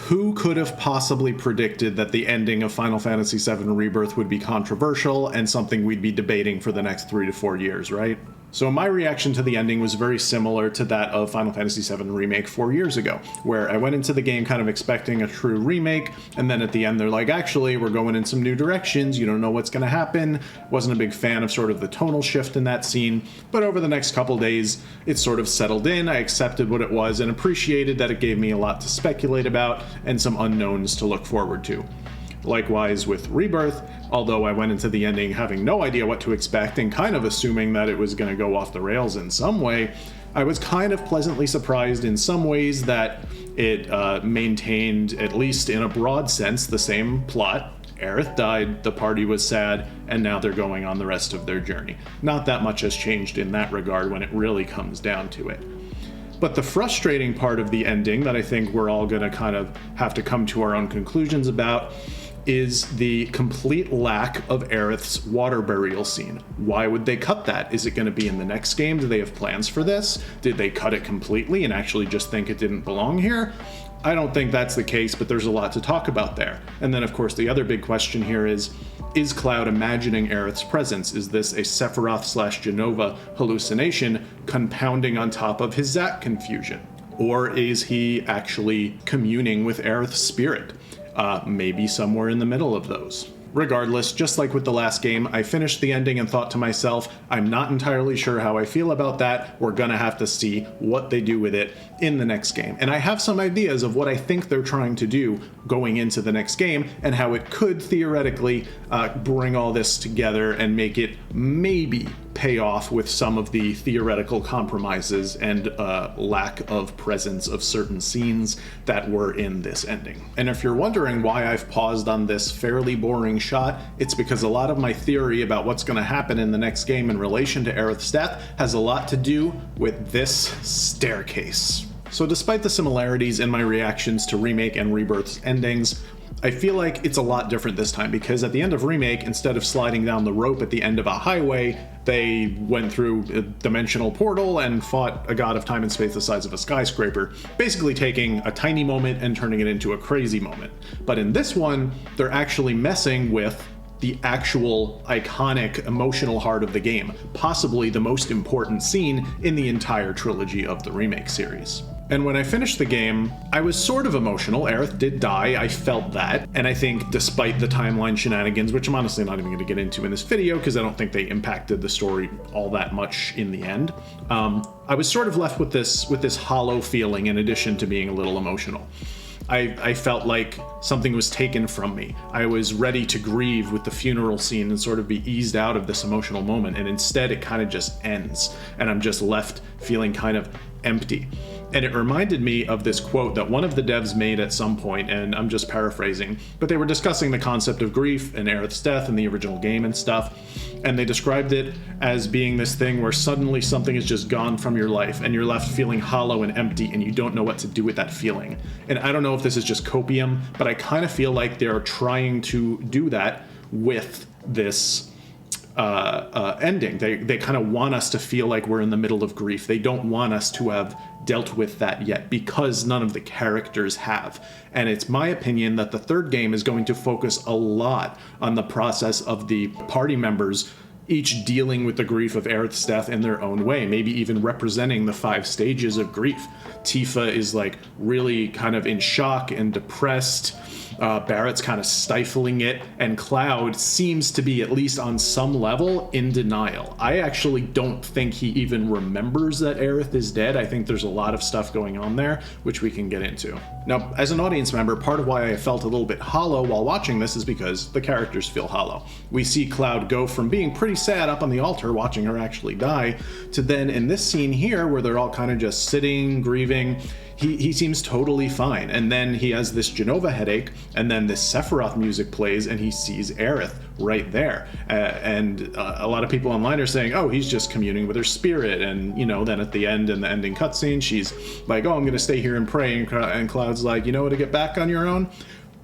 who could have possibly predicted that the ending of Final Fantasy VII Rebirth would be controversial and something we'd be debating for the next 3 to 4 years, right? So my reaction to the ending was very similar to that of Final Fantasy VII Remake 4 years ago, where I went into the game kind of expecting a true remake, and then at the end they're like, actually, we're going in some new directions, you don't know what's going to happen. Wasn't a big fan of sort of the tonal shift in that scene, but over the next couple days, it sort of settled in, I accepted what it was, and appreciated that it gave me a lot to speculate about, and some unknowns to look forward to. Likewise with Rebirth, although I went into the ending having no idea what to expect and kind of assuming that it was going to go off the rails in some way, I was kind of pleasantly surprised in some ways that it maintained, at least in a broad sense, the same plot. Aerith died, the party was sad, and now they're going on the rest of their journey. Not that much has changed in that regard when it really comes down to it. But the frustrating part of the ending that I think we're all going to kind of have to come to our own conclusions about is the complete lack of Aerith's water burial scene. Why would they cut that? Is it going to be in the next game? Do they have plans for this? Did they cut it completely and actually just think it didn't belong here? I don't think that's the case, but there's a lot to talk about there. And then, of course, the other big question here is Cloud imagining Aerith's presence? Is this a Sephiroth/Jenova hallucination compounding on top of his Zack confusion? Or is he actually communing with Aerith's spirit? Maybe somewhere in the middle of those. Regardless, just like with the last game, I finished the ending and thought to myself, I'm not entirely sure how I feel about that. We're gonna have to see what they do with it in the next game. And I have some ideas of what I think they're trying to do going into the next game and how it could theoretically bring all this together and make it maybe pay off with some of the theoretical compromises and lack of presence of certain scenes that were in this ending. And if you're wondering why I've paused on this fairly boring shot, it's because a lot of my theory about what's going to happen in the next game in relation to Aerith's death has a lot to do with this staircase. So despite the similarities in my reactions to Remake and Rebirth's endings, I feel like it's a lot different this time because at the end of Remake, instead of sliding down the rope at the end of a highway, they went through a dimensional portal and fought a god of time and space the size of a skyscraper, basically taking a tiny moment and turning it into a crazy moment. But in this one, they're actually messing with the actual iconic emotional heart of the game, possibly the most important scene in the entire trilogy of the Remake series. And when I finished the game, I was sort of emotional. Aerith did die, I felt that. And I think despite the timeline shenanigans, which I'm honestly not even going to get into in this video because I don't think they impacted the story all that much in the end, I was sort of left with this hollow feeling in addition to being a little emotional. I felt like something was taken from me. I was ready to grieve with the funeral scene and sort of be eased out of this emotional moment, and instead it kind of just ends, and I'm just left feeling kind of empty. And it reminded me of this quote that one of the devs made at some point, and I'm just paraphrasing, but they were discussing the concept of grief and Aerith's death in the original game and stuff, and they described it as being this thing where suddenly something is just gone from your life and you're left feeling hollow and empty and you don't know what to do with that feeling. And I don't know if this is just copium, but I kind of feel like they're trying to do that with this ending. They kind of want us to feel like we're in the middle of grief. They don't want us to have dealt with that yet because none of the characters have. And it's my opinion that the third game is going to focus a lot on the process of the party members each dealing with the grief of Aerith's death in their own way, maybe even representing the 5 stages of grief. Tifa is like really kind of in shock and depressed. Barrett's kind of stifling it, and Cloud seems to be, at least on some level, in denial. I actually don't think he even remembers that Aerith is dead. I think there's a lot of stuff going on there, which we can get into. Now, as an audience member, part of why I felt a little bit hollow while watching this is because the characters feel hollow. We see Cloud go from being pretty sad up on the altar, watching her actually die, to then in this scene here, where they're all kind of just sitting, grieving, he seems totally fine. And then he has this Jenova headache, and then this Sephiroth music plays, and he sees Aerith right there. And a lot of people online are saying, oh, he's just communing with her spirit. And, you know, then at the end, in the ending cutscene, she's like, oh, I'm going to stay here and pray. And Cloud's like, you know what, to get back on your own?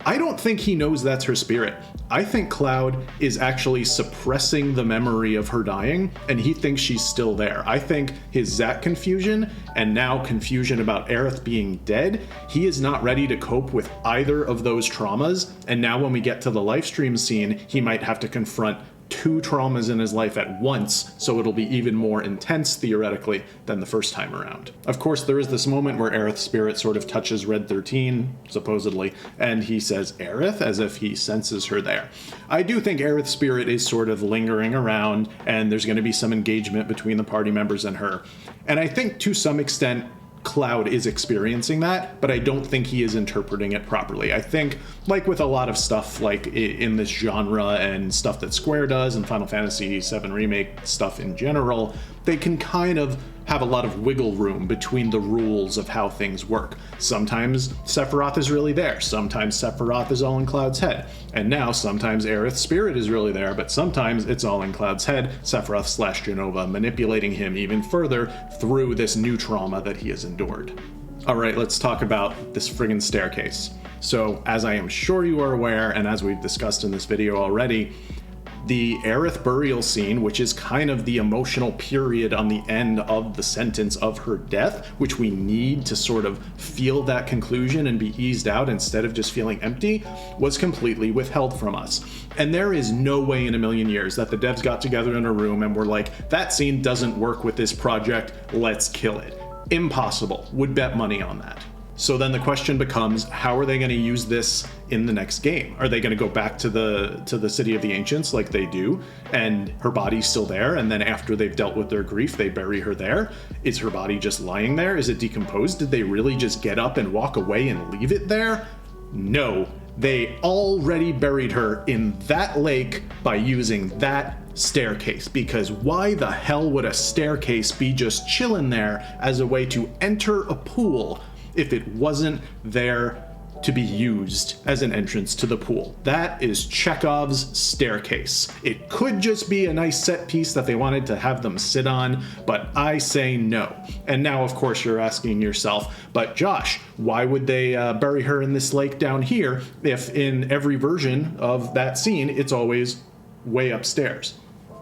I don't think he knows that's her spirit. I think Cloud is actually suppressing the memory of her dying, and he thinks she's still there. I think his Zack confusion, and now confusion about Aerith being dead, he is not ready to cope with either of those traumas, and now when we get to the live stream scene, he might have to confront 2 traumas in his life at once, so it'll be even more intense, theoretically, than the first time around. Of course, there is this moment where Aerith's spirit sort of touches Red 13, supposedly, and he says Aerith, as if he senses her there. I do think Aerith's spirit is sort of lingering around, and there's going to be some engagement between the party members and her. And I think, to some extent, Cloud is experiencing that, but I don't think he is interpreting it properly. I think, like with a lot of stuff like in this genre and stuff that Square does and Final Fantasy VII Remake stuff in general, they can kind of have a lot of wiggle room between the rules of how things work. Sometimes Sephiroth is really there, sometimes Sephiroth is all in Cloud's head, and now sometimes Aerith's spirit is really there, but sometimes it's all in Cloud's head, Sephiroth/Jenova manipulating him even further through this new trauma that he has endured. Alright, let's talk about this friggin' staircase. So, as I am sure you are aware, and as we've discussed in this video already, the Aerith burial scene, which is kind of the emotional period on the end of the sentence of her death, which we need to sort of feel that conclusion and be eased out instead of just feeling empty, was completely withheld from us. And there is no way in a million years that the devs got together in a room and were like, that scene doesn't work with this project, let's kill it. Impossible. Would bet money on that. So then the question becomes, how are they going to use this in the next game? Are they going to go back to the City of the Ancients like they do, and her body's still there, and then after they've dealt with their grief, they bury her there? Is her body just lying there? Is it decomposed? Did they really just get up and walk away and leave it there? No, they already buried her in that lake by using that staircase, because why the hell would a staircase be just chilling there as a way to enter a pool if it wasn't there to be used as an entrance to the pool? That is Chekhov's staircase. It could just be a nice set piece that they wanted to have them sit on, but I say no. And now, of course, you're asking yourself, but Josh, why would they bury her in this lake down here if in every version of that scene, it's always way upstairs?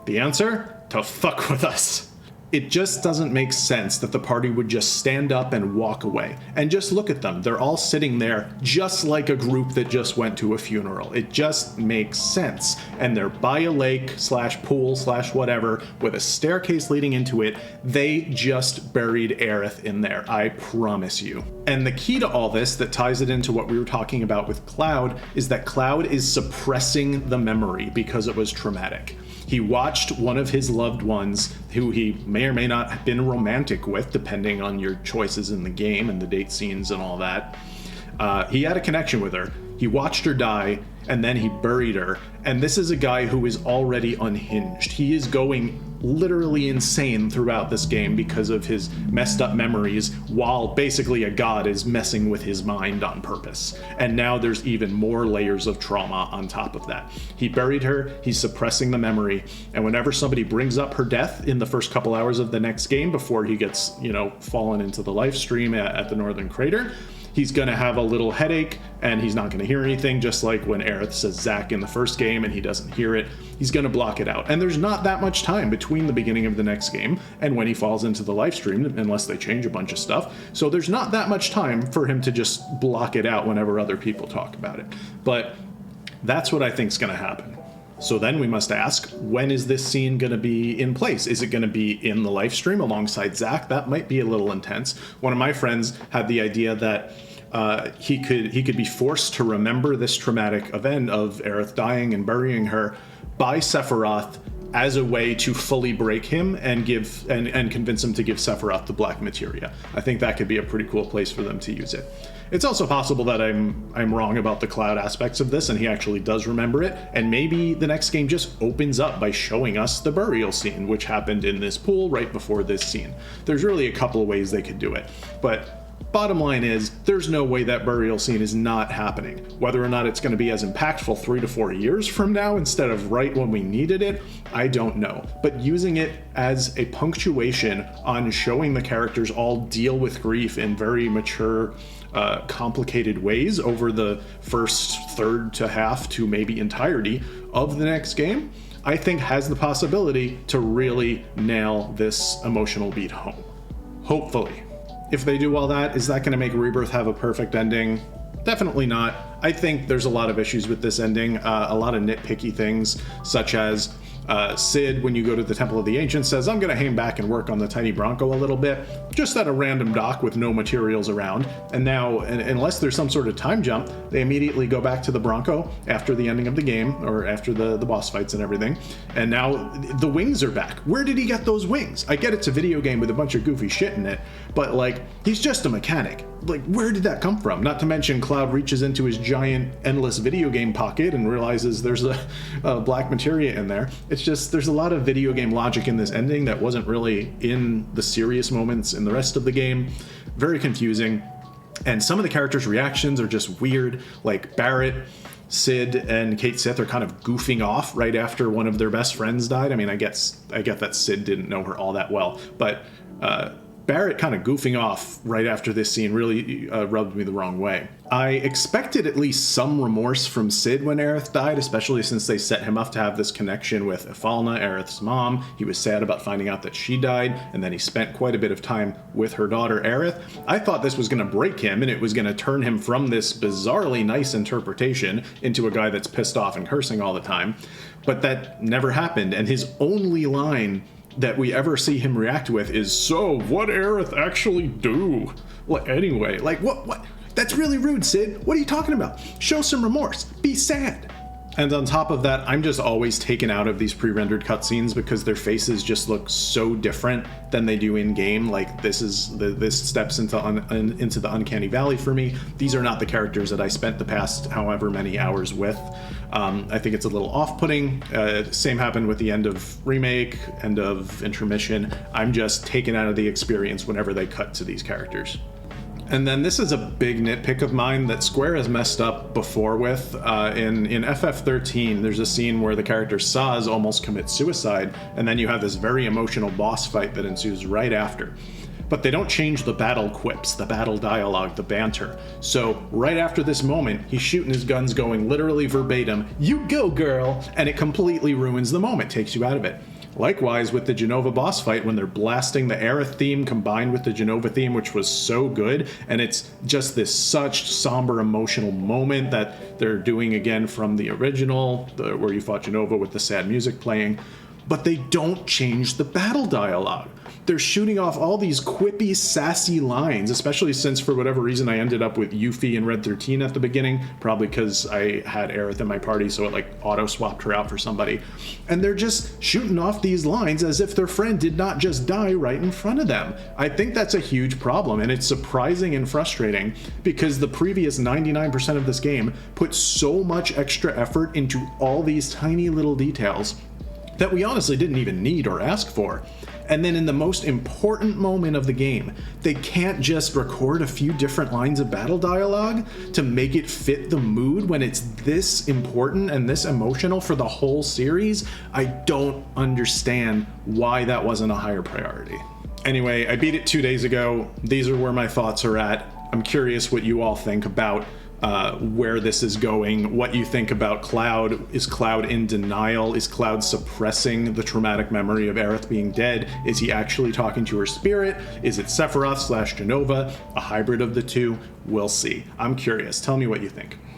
The answer? To fuck with us. It just doesn't make sense that the party would just stand up and walk away. And just look at them. They're all sitting there just like a group that just went to a funeral. It just makes sense. And they're by a lake/pool/whatever with a staircase leading into it. They just buried Aerith in there. I promise you. And the key to all this that ties it into what we were talking about with Cloud is that Cloud is suppressing the memory because it was traumatic. He watched one of his loved ones, who he may or may not have been romantic with, depending on your choices in the game and the date scenes and all that. He had a connection with her. He watched her die, and then he buried her. And this is a guy who is already unhinged. He is going literally insane throughout this game because of his messed up memories, while basically a god is messing with his mind on purpose. And now there's even more layers of trauma on top of that. He buried her, he's suppressing the memory, and whenever somebody brings up her death in the first couple hours of the next game before he gets, fallen into the live stream at the Northern Crater, he's going to have a little headache, and he's not going to hear anything, just like when Aerith says Zack in the first game and he doesn't hear it. He's going to block it out. And there's not that much time between the beginning of the next game and when he falls into the live stream, unless they change a bunch of stuff. So there's not that much time for him to just block it out whenever other people talk about it. But that's what I think is going to happen. So then we must ask, when is this scene going to be in place? Is it going to be in the live stream alongside Zack? That might be a little intense. One of my friends had the idea that he could be forced to remember this traumatic event of Aerith dying and burying her by Sephiroth as a way to fully break him and convince him to give Sephiroth the black materia. I think that could be a pretty cool place for them to use it. It's also possible that I'm wrong about the Cloud aspects of this and he actually does remember it, and maybe the next game just opens up by showing us the burial scene, which happened in this pool right before this scene. There's really a couple of ways they could do it, but bottom line is, there's no way that burial scene is not happening. Whether or not it's going to be as impactful 3 to 4 years from now instead of right when we needed it, I don't know. But using it as a punctuation on showing the characters all deal with grief in very mature complicated ways over the first third to half to maybe entirety of the next game, I think has the possibility to really nail this emotional beat home. Hopefully. If they do all that, is that going to make Rebirth have a perfect ending? Definitely not. I think there's a lot of issues with this ending, a lot of nitpicky things, such as Cid, when you go to the Temple of the Ancients, says, I'm going to hang back and work on the tiny Bronco a little bit, just at a random dock with no materials around. And now, unless there's some sort of time jump, they immediately go back to the Bronco after the ending of the game, or after the boss fights and everything. And now the wings are back. Where did he get those wings? I get it's a video game with a bunch of goofy shit in it, but like, he's just a mechanic. Like, where did that come from? Not to mention Cloud reaches into his giant endless video game pocket and realizes there's a black materia in there. It's just, there's a lot of video game logic in this ending that wasn't really in the serious moments in the rest of the game. Very confusing. And some of the characters' reactions are just weird. Like Barrett, Cid, and Kate Sith are kind of goofing off right after one of their best friends died. I mean, I get that Cid didn't know her all that well, but Barrett kind of goofing off right after this scene really rubbed me the wrong way. I expected at least some remorse from Cid when Aerith died, especially since they set him up to have this connection with Ifalna, Aerith's mom. He was sad about finding out that she died, and then he spent quite a bit of time with her daughter Aerith. I thought this was going to break him, and it was going to turn him from this bizarrely nice interpretation into a guy that's pissed off and cursing all the time. But that never happened, and his only line that we ever see him react with is, so what Aerith actually do? Well, anyway, like what? That's really rude, Cid. What are you talking about? Show some remorse. Be sad. And on top of that, I'm just always taken out of these pre-rendered cutscenes because their faces just look so different than they do in game. Like this steps into the uncanny valley for me. These are not the characters that I spent the past however many hours with. I think it's a little off-putting. Same happened with the end of Remake, end of Intermission. I'm just taken out of the experience whenever they cut to these characters. And then this is a big nitpick of mine that Square has messed up before with. In FF13, there's a scene where the character Saz almost commits suicide, and then you have this very emotional boss fight that ensues right after. But they don't change the battle quips, the battle dialogue, the banter. So right after this moment, he's shooting his guns going literally verbatim, "You go, girl!" And it completely ruins the moment, takes you out of it. Likewise with the Jenova boss fight, when they're blasting the Aerith theme combined with the Jenova theme, which was so good, and it's just this such somber emotional moment that they're doing again from the original, where you fought Jenova with the sad music playing, but they don't change the battle dialogue. They're shooting off all these quippy, sassy lines, especially since for whatever reason I ended up with Yuffie in Red 13 at the beginning, probably because I had Aerith in my party, so it like auto-swapped her out for somebody. And they're just shooting off these lines as if their friend did not just die right in front of them. I think that's a huge problem, and it's surprising and frustrating because the previous 99% of this game put so much extra effort into all these tiny little details that we honestly didn't even need or ask for. And then in the most important moment of the game, they can't just record a few different lines of battle dialogue to make it fit the mood when it's this important and this emotional for the whole series. I don't understand why that wasn't a higher priority. Anyway, I beat it 2 days ago. These are where my thoughts are at. I'm curious what you all think about where this is going, what you think about Cloud. Is Cloud in denial? Is Cloud suppressing the traumatic memory of Aerith being dead? Is he actually talking to her spirit? Is it Sephiroth / Jenova? A hybrid of the two? We'll see. I'm curious. Tell me what you think.